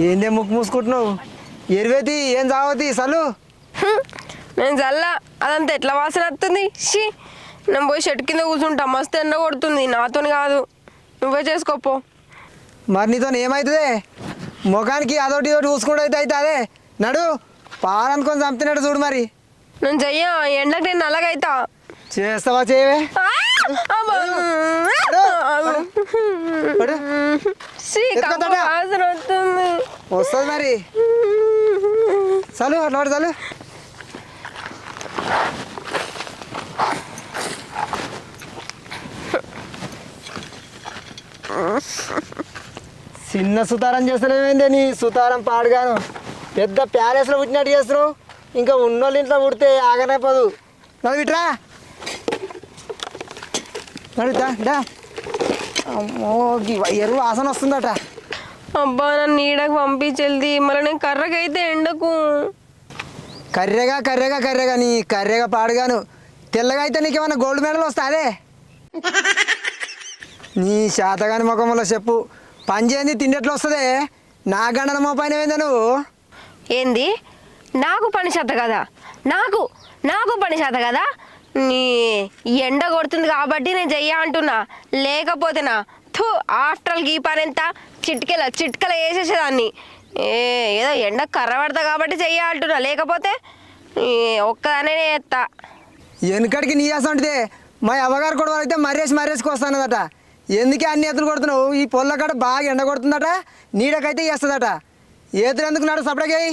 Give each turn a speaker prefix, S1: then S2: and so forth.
S1: ఏందే ముక్కు మూసుకుంటున్నావు? ఎరువేతి ఏం చావతి సలు?
S2: నేను చల్లా అదంతా ఎట్లా వాసన వస్తుంది. షీ, నేను పోయి షెట్ కింద కూర్చుంటా. మస్తు ఎండ కొడుతుంది. నాతోని కాదు, నువ్వే చేసుకోపో.
S1: మరి నీతో ఏమవుతుంది? ముఖానికి అదొకటి ఇదొకటి చూసుకుంటూ అయితే అదే నడు పాలనుకొని చంపుతున్నట్టు చూడు. మరి
S2: నేను చెయ్య, ఎండకు నేను నల్లగైతా.
S1: చేస్తావా? చేయవే.
S2: వాసన వస్తుంది.
S1: వస్తుంది మరి చలు అట్లా చలు. చిన్న సుతారం చేస్తలేమేందే నీ సుతారం పాడుగాను. పెద్ద ప్యాలెస్లో పుట్టినట్టు చేస్తున్నావు. ఇంకా ఉన్నోళ్ళ ఇంట్లో పుడితే ఆగనైపోదు. నడు ఇట్రా, నడుదా. అమ్మో ఎరువు వాసన వస్తుందట.
S2: అబ్బా, నన్ను నీడకు పంపించెల్ది. మళ్ళీ నేను కర్రకైతే ఎండకు.
S1: కర్రెగా నీ కర్రెగా పాడుగాను. తెల్లగా అయితే నీకేమన్నా గోల్డ్ మెడల్ వస్తాదే? నీ శాతగాని ముఖంలో చెప్పు. పని చేయండి తిండెట్లు వస్తుంది. నా గండన మోపైన ఏందా నువ్వు?
S2: ఏంది? నాకు పని చేత కదా? నాకు పని చేత కదా? నీ ఎండ కొడుతుంది కాబట్టి నేను చెయ్య అంటున్నా. లేకపోతేనా ఆఫ్టర్ ఆల్ ఈ పని ఎంత చిట్కల వేసేసేదాన్ని. ఏదో ఎండ కర్ర పడతా కాబట్టి చెయ్య అంటున్నా. లేకపోతే ఒక్కదానే ఎత్తా.
S1: వెనుకడికి నీ అసంటిదే. మా అవ్వగారు కూడా అయితే మర్రేసుకు వస్తానదట. ఎందుకే అన్ని ఎత్తులు కొడుతున్నావు? ఈ పొల్ల కాడ బాగా ఎండ కొడుతుందట. నీడకైతే వేస్తుందట. ఏతులు ఎందుకు నాడు సపడగాయి?